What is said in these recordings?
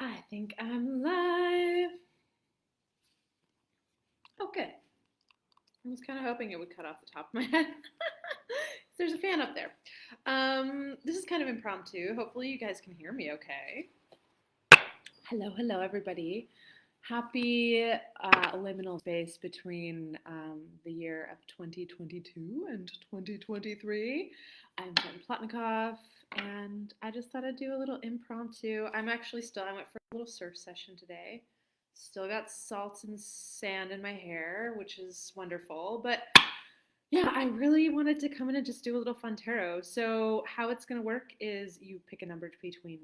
I think I'm live. Okay. I was kind of hoping it would cut off the top of my head. There's a fan up there. This is kind of impromptu. Hopefully you guys can hear me okay. Hello, everybody. Happy liminal space between the year of 2022 and 2023. I'm Jenn Plotnikoff, and I just thought I'd do a little impromptu. I went for a little surf session today. Still got salt and sand in my hair, which is wonderful. But yeah, I really wanted to come in and just do a little fun tarot. So how it's going to work is you pick a number between,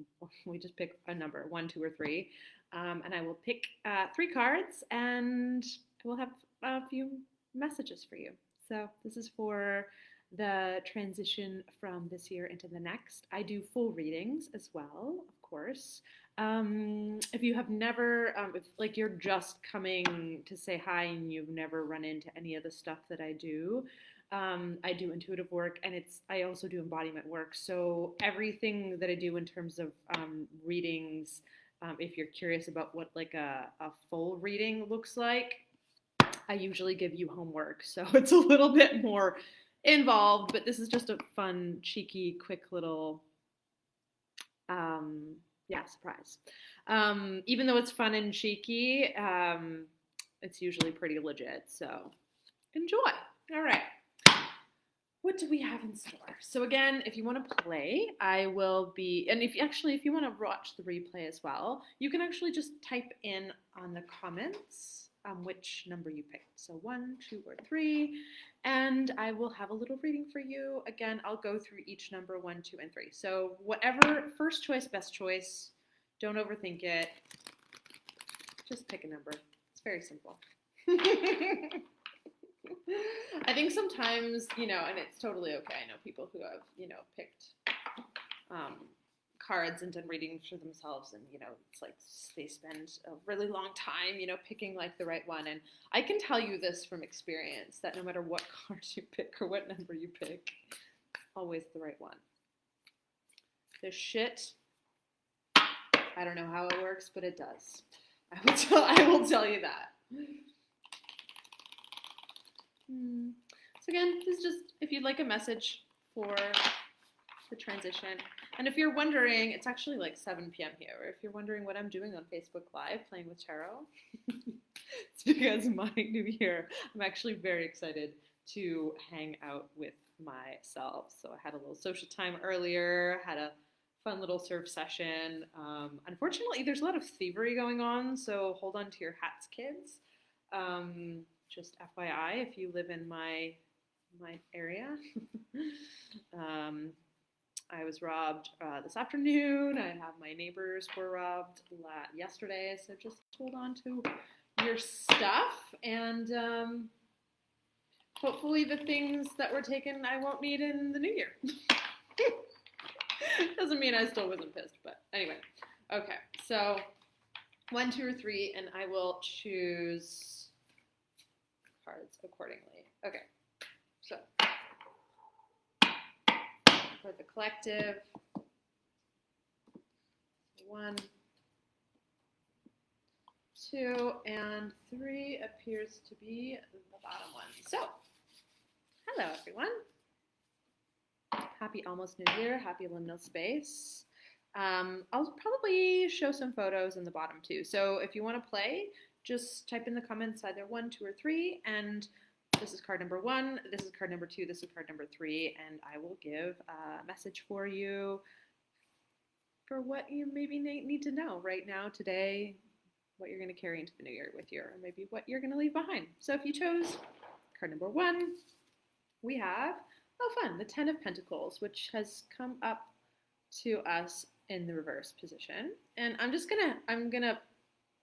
we just pick a number, 1, 2, or 3. And I will pick 3 cards and we'll have a few messages for you. So this is for the transition from this year into the next. I do full readings as well, of course. If you have never, if like you're just coming to say hi and you've never run into any of the stuff that I do intuitive work, and I also do embodiment work. So everything that I do in terms of readings, if you're curious about what like a full reading looks like, I usually give you homework. So it's a little bit more involved, but this is just a fun, cheeky, quick little surprise. Even though it's fun and cheeky, it's usually pretty legit. So enjoy. All right. What do we have in store? So again, if you want to play, I will be, and if you want to watch the replay as well, you can actually just type in on the comments which number you picked. So 1, 2, or 3, and I will have a little reading for you. Again, I'll go through each number 1, 2, and 3. So whatever, first choice, best choice. Don't overthink it. Just pick a number. It's very simple. I think sometimes, and it's totally okay. I know people who have, picked cards and done readings for themselves, and, it's like they spend a really long time, picking like the right one. And I can tell you this from experience that no matter what cards you pick or what number you pick, always the right one. This shit, I don't know how it works, but it does. I will tell you that. So again, this is just if you'd like a message for the transition. And if you're wondering, it's actually like 7 p.m. here. Or if you're wondering what I'm doing on Facebook Live playing with tarot, it's because my new year, I'm actually very excited to hang out with myself. So I had a little social time earlier, had a fun little surf session. Unfortunately, there's a lot of thievery going on, so hold on to your hats, kids. Just FYI, if you live in my area. I was robbed this afternoon. I have my neighbors were robbed yesterday, so just hold on to your stuff, and hopefully the things that were taken I won't need in the new year. Doesn't mean I still wasn't pissed, but anyway. Okay, so 1, 2, or 3, and I will choose cards accordingly. Okay, so for the collective, 1, 2, and 3 appears to be the bottom one. So, hello everyone. Happy almost New Year. Happy liminal space. I'll probably show some photos in the bottom too. So if you want to play, just type in the comments either 1, 2, or 3, and this is card number 1, this is card number 2, this is card number 3, and I will give a message for you for what you maybe need to know right now, today, what you're going to carry into the new year with you, or maybe what you're going to leave behind. So if you chose card number 1, we have, oh fun, the 10 of Pentacles, which has come up to us in the reverse position. And I'm gonna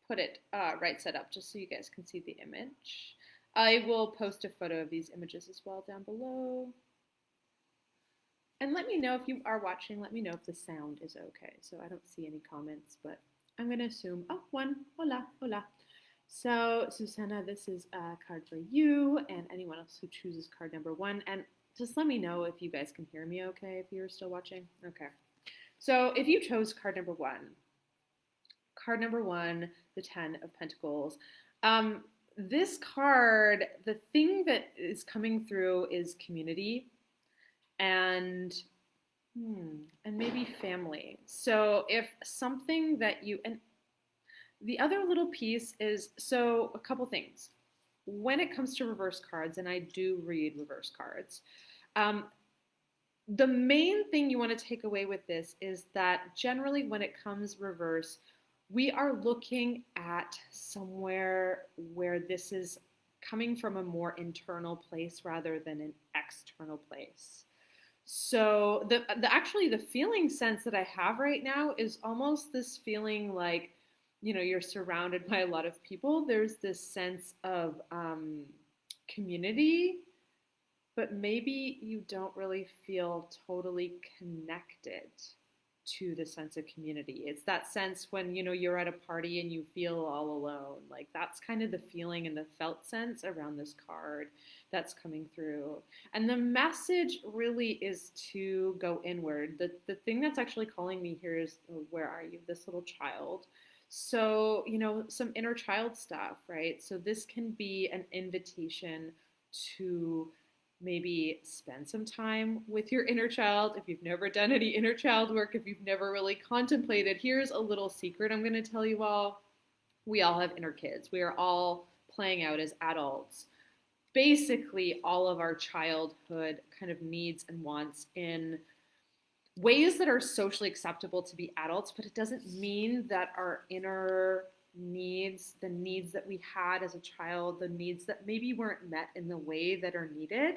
put it right side up just so you guys can see the image. I will post a photo of these images as well down below. And let me know if you are watching, let me know if the sound is okay. So I don't see any comments, but I'm gonna assume, oh, 1, hola, hola. So Susanna, this is a card for you and anyone else who chooses card number 1. And just let me know if you guys can hear me okay, if you're still watching. Okay. So if you chose card number 1, card number 1, the 10 of Pentacles. This card, the thing that is coming through is community and maybe family. So if something that you, and the other little piece is, so a couple things. When it comes to reverse cards, and I do read reverse cards, the main thing you want to take away with this is that generally when it comes reverse, we are looking at somewhere where this is coming from a more internal place rather than an external place. So actually the feeling sense that I have right now is almost this feeling like, you're surrounded by a lot of people. There's this sense of community, but maybe you don't really feel totally connected to the sense of community. It's that sense when, you're at a party and you feel all alone. Like that's kind of the feeling and the felt sense around this card that's coming through. And the message really is to go inward. The thing that's actually calling me here is, where are you? This little child. So, some inner child stuff, right? So this can be an invitation to maybe spend some time with your inner child. If you've never done any inner child work, if you've never really contemplated, here's a little secret I'm going to tell you all. We all have inner kids. We are all playing out as adults. Basically, all of our childhood kind of needs and wants in ways that are socially acceptable to be adults, but it doesn't mean that our inner needs, the needs that we had as a child, the needs that maybe weren't met in the way that are needed.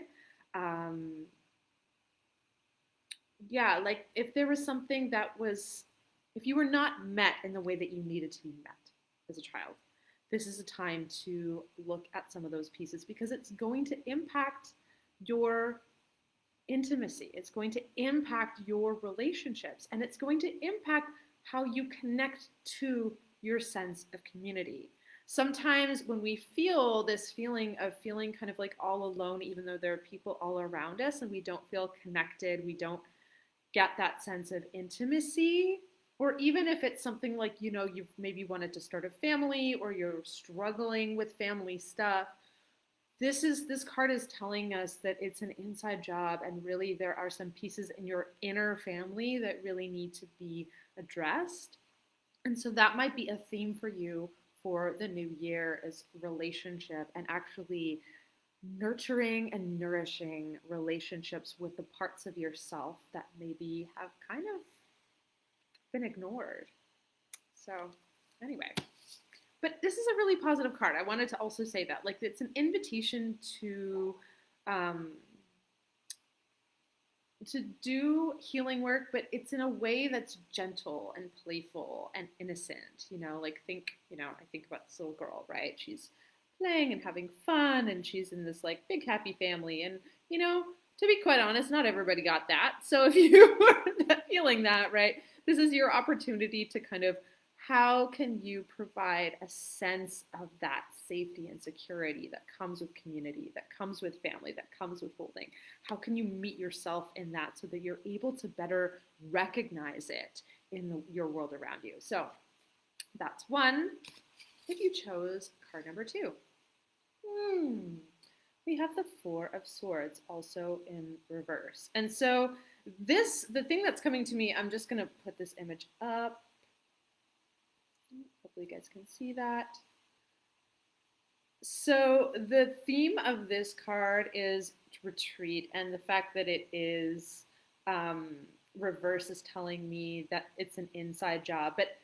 Like if there was something that was, if you were not met in the way that you needed to be met as a child, this is a time to look at some of those pieces because it's going to impact your intimacy. It's going to impact your relationships, and it's going to impact how you connect to your sense of community. Sometimes when we feel this feeling of feeling kind of like all alone, even though there are people all around us and we don't feel connected, we don't get that sense of intimacy, or even if it's something like, you've maybe wanted to start a family or you're struggling with family stuff, this card is telling us that it's an inside job, and really there are some pieces in your inner family that really need to be addressed. And so that might be a theme for you for the new year, is relationship and actually nurturing and nourishing relationships with the parts of yourself that maybe have kind of been ignored. So anyway, but this is a really positive card. I wanted to also say that, like, it's an invitation to do healing work, but it's in a way that's gentle and playful and innocent. I think about this little girl, right? She's playing and having fun, and she's in this like big happy family. And to be quite honest, not everybody got that. So if you are feeling that, right, this is your opportunity to kind of, how can you provide a sense of that safety and security that comes with community, that comes with family, that comes with holding? How can you meet yourself in that so that you're able to better recognize it in your world around you? So that's one. If you chose card number 2. We have the 4 of Swords also in reverse. And so the thing that's coming to me, I'm just going to put this image up. Hopefully you guys can see that. So the theme of this card is retreat, and the fact that it is reverse is telling me that it's an inside job. But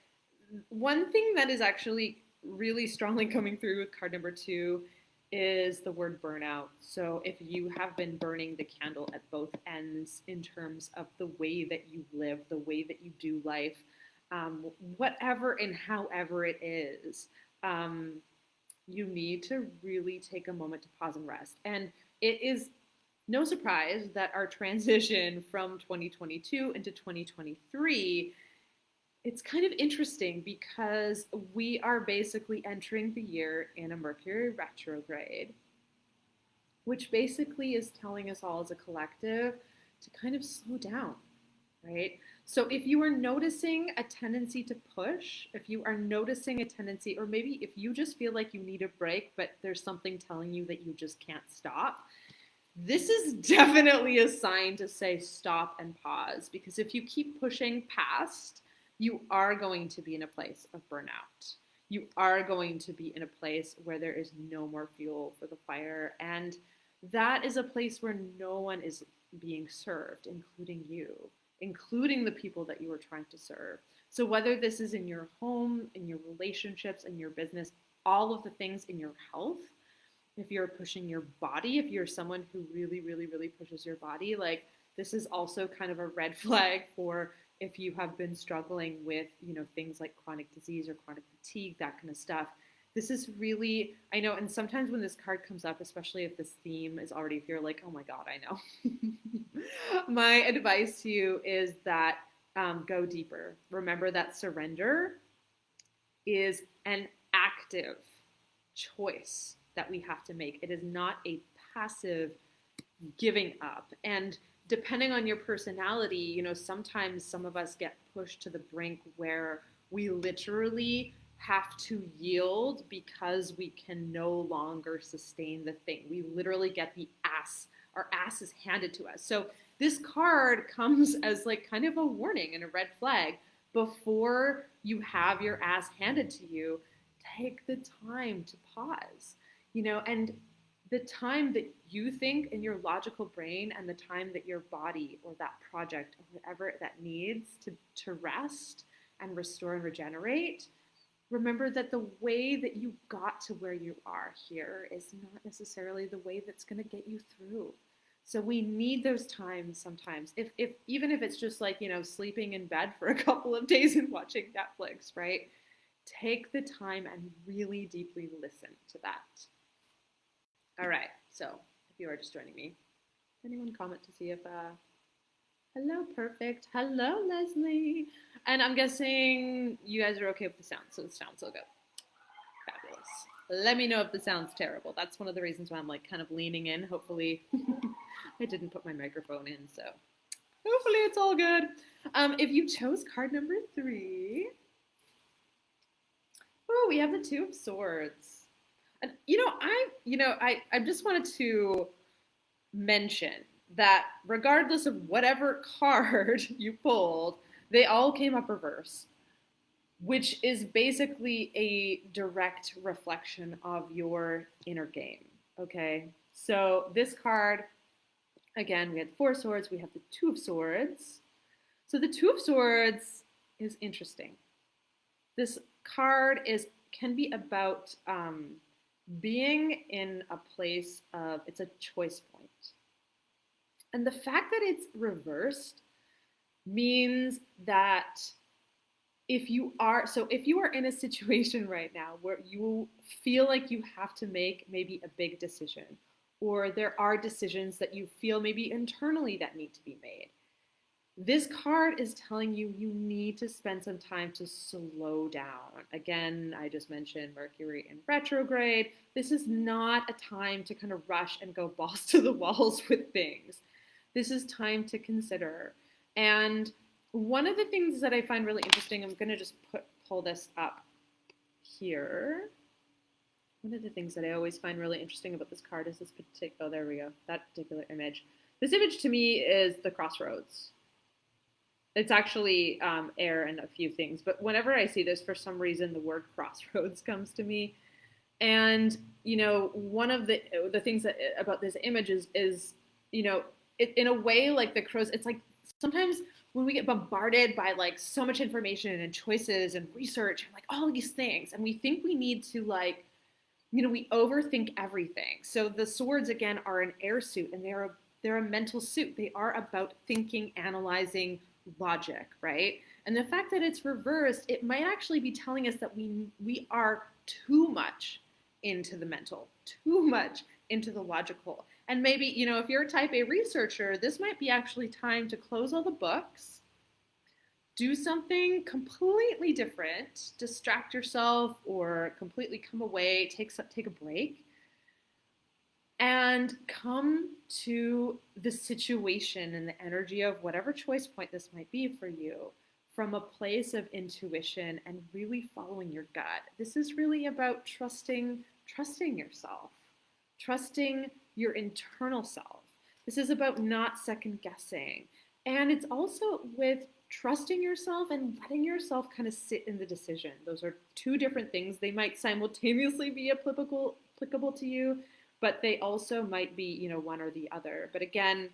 one thing that is actually really strongly coming through with card number 2 is the word burnout. So if you have been burning the candle at both ends in terms of the way that you live, the way that you do life, whatever and however it is, you need to really take a moment to pause and rest. And it is no surprise that our transition from 2022 into 2023, it's kind of interesting because we are basically entering the year in a Mercury retrograde, which basically is telling us all as a collective to kind of slow down right? So if you are noticing a tendency to push, if you are noticing a tendency, or maybe if you just feel like you need a break, but there's something telling you that you just can't stop, this is definitely a sign to say stop and pause, because if you keep pushing past, you are going to be in a place of burnout. You are going to be in a place where there is no more fuel for the fire. And that is a place where no one is being served, including you, including the people that you are trying to serve. So whether this is in your home, in your relationships, in your business, all of the things in your health, if you're pushing your body, if you're someone who really, really, really pushes your body, like this is also kind of a red flag for if you have been struggling with, things like chronic disease or chronic fatigue, that kind of stuff. This is really, I know, and sometimes when this card comes up, especially if this theme is already, if you're like, oh my God, I know. My advice to you is that go deeper. Remember that surrender is an active choice that we have to make. It is not a passive giving up. And depending on your personality, sometimes some of us get pushed to the brink where we literally have to yield because we can no longer sustain the thing. We literally get our ass is handed to us. So this card comes as like kind of a warning and a red flag. Before you have your ass handed to you, take the time to pause. And the time that you think in your logical brain and the time that your body or that project or whatever that needs to rest and restore and regenerate, remember that the way that you got to where you are here is not necessarily the way that's going to get you through. So we need those times sometimes, if even if it's just like, sleeping in bed for a couple of days and watching Netflix, right? Take the time and really deeply listen to that. All right, so if you are just joining me, anyone comment to see if, hello, perfect. Hello, Leslie. And I'm guessing you guys are okay with the sound, so the sound's all good. Fabulous. Let me know if the sound's terrible. That's one of the reasons why I'm like kind of leaning in. Hopefully, I didn't put my microphone in, so hopefully it's all good. If you chose card number 3, oh, we have the Two of Swords. And, I just wanted to mention that regardless of whatever card you pulled, they all came up reverse, which is basically a direct reflection of your inner game, okay? So this card, again, we had 4 swords, we have the 2 of swords. So the 2 of swords is interesting. This card can be about being in a place of, it's a choice point. And the fact that it's reversed means that if you are in a situation right now where you feel like you have to make maybe a big decision, or there are decisions that you feel maybe internally that need to be made, this card is telling you need to spend some time to slow down. Again, I just mentioned Mercury in retrograde. This is not a time to kind of rush and go balls to the walls with things. This is time to consider. And one of the things that I find really interesting, I'm going to just pull this up here. One of the things that I always find really interesting about this card is that particular image. This image to me is the crossroads. It's actually air and a few things, but whenever I see this, for some reason, the word crossroads comes to me. And, one of the things that about this image is in a way, like the crows, it's like sometimes when we get bombarded by like so much information and choices and research and like all these things, and we think we need to we overthink everything. So the swords, again, are an air suit, and they're a mental suit. They are about thinking, analyzing, logic, right? And the fact that it's reversed, it might actually be telling us that we are too much into the mental, too much into the logical. And maybe, if you're a type A researcher, this might be actually time to close all the books, do something completely different, distract yourself, or completely come away, take a break, and come to the situation and the energy of whatever choice point this might be for you from a place of intuition and really following your gut. This is really about trusting yourself, trusting your internal self. This is about not second guessing. And it's also with trusting yourself and letting yourself kind of sit in the decision. Those are two different things. They might simultaneously be applicable to you, but they also might be, one or the other. But again,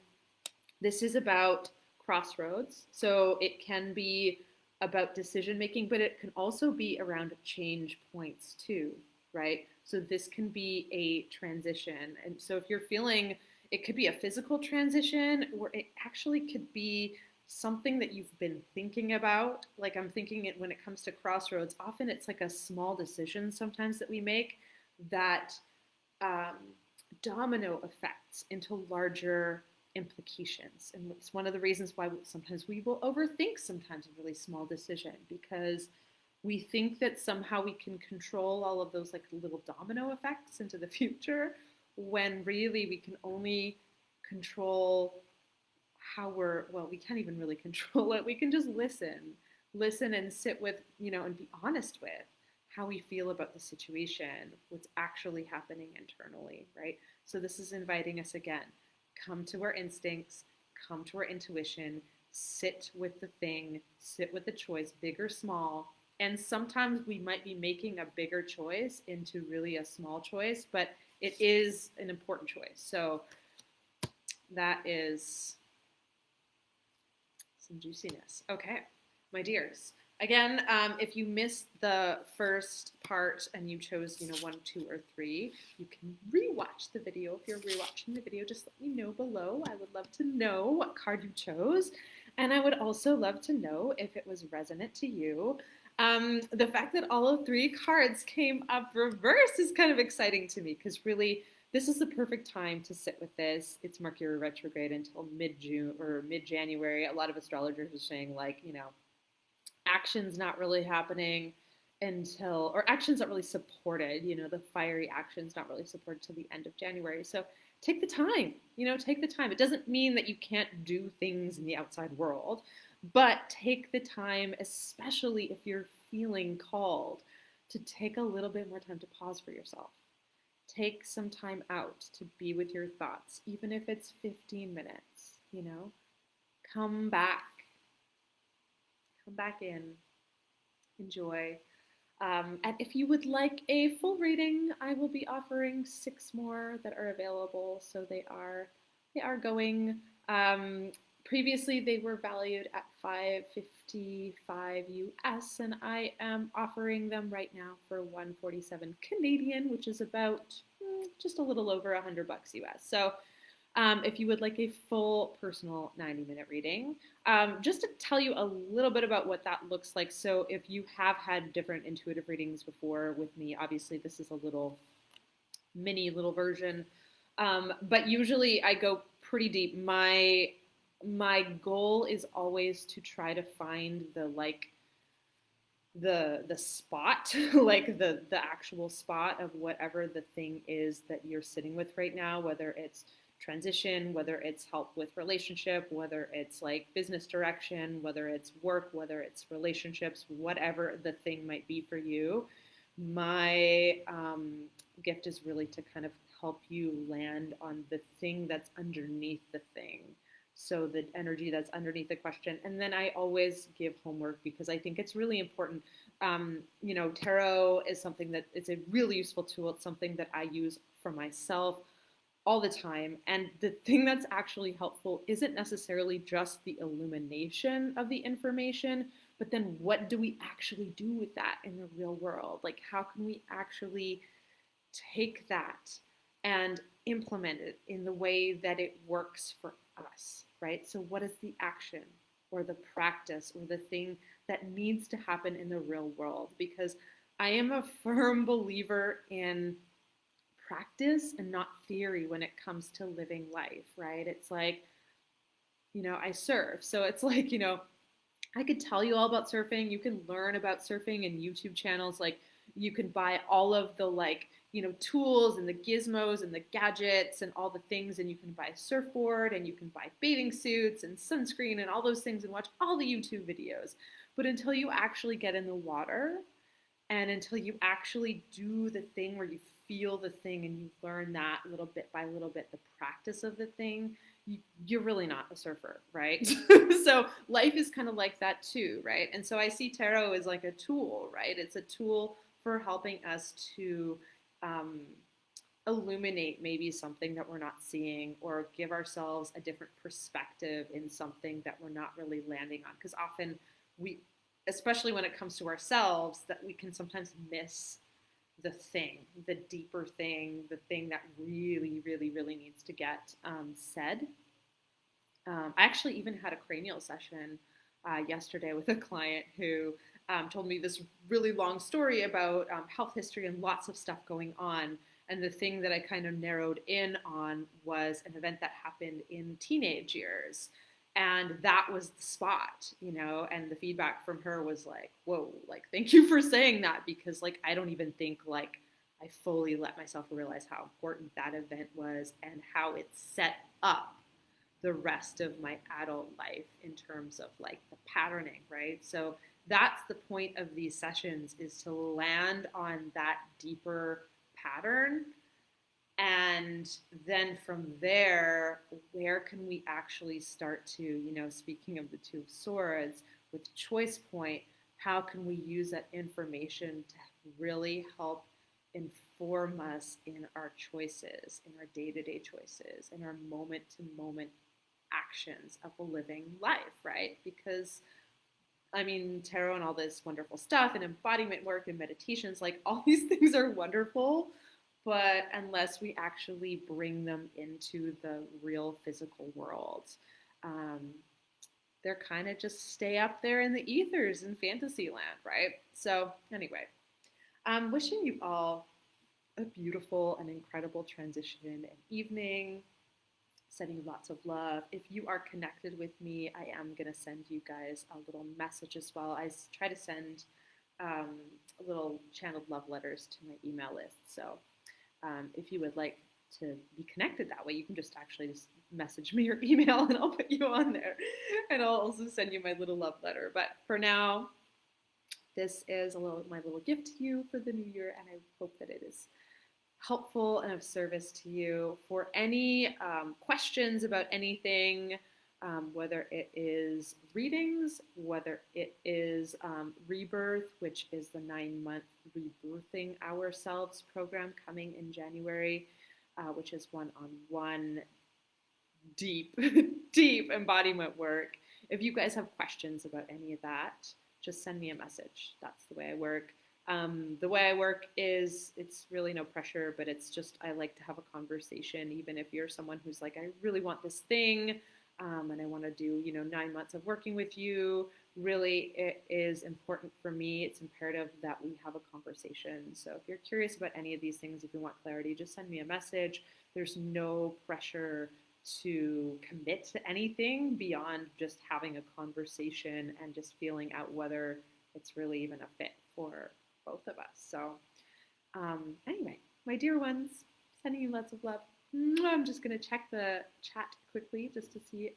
this is about crossroads. So it can be about decision making, but it can also be around change points too, right? So this can be a transition. And so if you're feeling, it could be a physical transition, or it actually could be something that you've been thinking about. Like I'm thinking it when it comes to crossroads, often it's like a small decision sometimes that we make that um, domino effects into larger implications. And it's one of the reasons why sometimes we will overthink sometimes a really small decision, because we think that somehow we can control all of those like little domino effects into the future, when really we can only control how we can't even really control it. We can just listen and sit with, and be honest with how we feel about the situation, what's actually happening internally, right? So this is inviting us again, come to our instincts, come to our intuition, sit with the thing, sit with the choice, big or small. And sometimes we might be making a bigger choice into really a small choice, but it is an important choice. So that is some juiciness. Okay, my dears. Again, if you missed the first part and you chose, 1, 2, or 3, you can rewatch the video. If you're rewatching the video, just let me know below. I would love to know what card you chose. And I would also love to know if it was resonant to you. The fact that all of 3 cards came up reverse is kind of exciting to me, because really, this is the perfect time to sit with this. It's Mercury retrograde until mid-June or mid-January. A lot of astrologers are saying, like, action's not really happening until, or action's not really supported, the fiery action's not really supported till the end of January. So take the time, take the time. It doesn't mean that you can't do things in the outside world, but take the time, especially if you're feeling called, to take a little bit more time to pause for yourself. Take some time out to be with your thoughts, even if it's 15 minutes, come back in, enjoy. And if you would like a full reading, I will be offering 6 more that are available. So they are going. Previously, they were valued at $555 US, and I am offering them right now for $147 Canadian, which is about just a little over $100 US. So if you would like a full personal 90-minute reading, just to tell you a little bit about what that looks like. So if you have had different intuitive readings before with me, obviously this is a little version, but usually I go pretty deep. My goal is always to try to find the spot, like the actual spot of whatever the thing is that you're sitting with right now, whether it's transition, whether it's help with relationship, whether it's like business direction, whether it's work, whether it's relationships, whatever the thing might be for you. My gift is really to kind of help you land on the thing that's underneath the thing. So the energy that's underneath the question. And then I always give homework, because I think it's really important. Tarot is something that it's a really useful tool. It's something that I use for myself all the time. And the thing that's actually helpful isn't necessarily just the illumination of the information, but then what do we actually do with that in the real world? Like, how can we actually take that and implement it in the way that it works for us, right? So what is the action or the practice or the thing that needs to happen in the real world? Because I am a firm believer in practice and not theory when it comes to living life, right? It's like, I surf. So it's like, I could tell you all about surfing. You can learn about surfing in YouTube channels. Like, you can buy all of the tools and the gizmos and the gadgets and all the things, and you can buy a surfboard and you can buy bathing suits and sunscreen and all those things and watch all the YouTube videos. But until you actually get in the water and until you actually do the thing where you feel the thing and you learn that little bit by little bit, the practice of the thing, you're really not a surfer, right? So life is kind of like that too, right? And so I see tarot as like a tool, right? It's a tool for helping us to illuminate maybe something that we're not seeing, or give ourselves a different perspective in something that we're not really landing on. Because often we, especially when it comes to ourselves, that we can sometimes miss the thing, the deeper thing, the thing that really, really, really needs to get said. I actually even had a cranial session yesterday with a client who told me this really long story about health history and lots of stuff going on. And the thing that I kind of narrowed in on was an event that happened in teenage years. And that was the spot, and the feedback from her was like, whoa, like, thank you for saying that, because like, I don't even think like I fully let myself realize how important that event was and how it set up the rest of my adult life in terms of like the patterning, right? So that's the point of these sessions, is to land on that deeper pattern. And then from there, where can we actually start to, speaking of the Two of Swords, with choice point, how can we use that information to really help inform us in our choices, in our day-to-day choices, in our moment-to-moment actions of a living life, right? Because tarot and all this wonderful stuff and embodiment work and meditations, like all these things are wonderful, but unless we actually bring them into the real physical world, they're kind of just stay up there in the ethers in fantasy land, right? So anyway, I'm wishing you all a beautiful and incredible transition and evening. Sending you lots of love. If you are connected with me, I am going to send you guys a little message as well. I try to send little channeled love letters to my email list. So if you would like to be connected that way, you can just message me or email and I'll put you on there. And I'll also send you my little love letter. But for now, this is my little gift to you for the new year, and I hope that it is helpful and of service to you. For any questions about anything, whether it is readings, whether it is Rebirth, which is the 9-month Rebirthing Ourselves program coming in January, which is one-on-one deep, deep embodiment work. If you guys have questions about any of that, just send me a message. That's the way I work. The way I work is, it's really no pressure, but it's just, I like to have a conversation, even if you're someone who's like, I really want this thing, and I want to do, 9 months of working with you. Really, it is important for me. It's imperative that we have a conversation. So if you're curious about any of these things, if you want clarity, just send me a message. There's no pressure to commit to anything beyond just having a conversation and just feeling out whether it's really even a fit for both of us. So anyway, my dear ones, sending you lots of love. I'm just going to check the chat quickly just to see.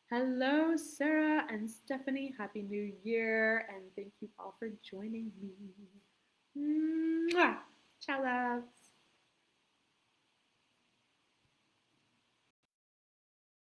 Hello, Sarah and Stephanie. Happy New Year. And thank you all for joining me. Ciao, loves.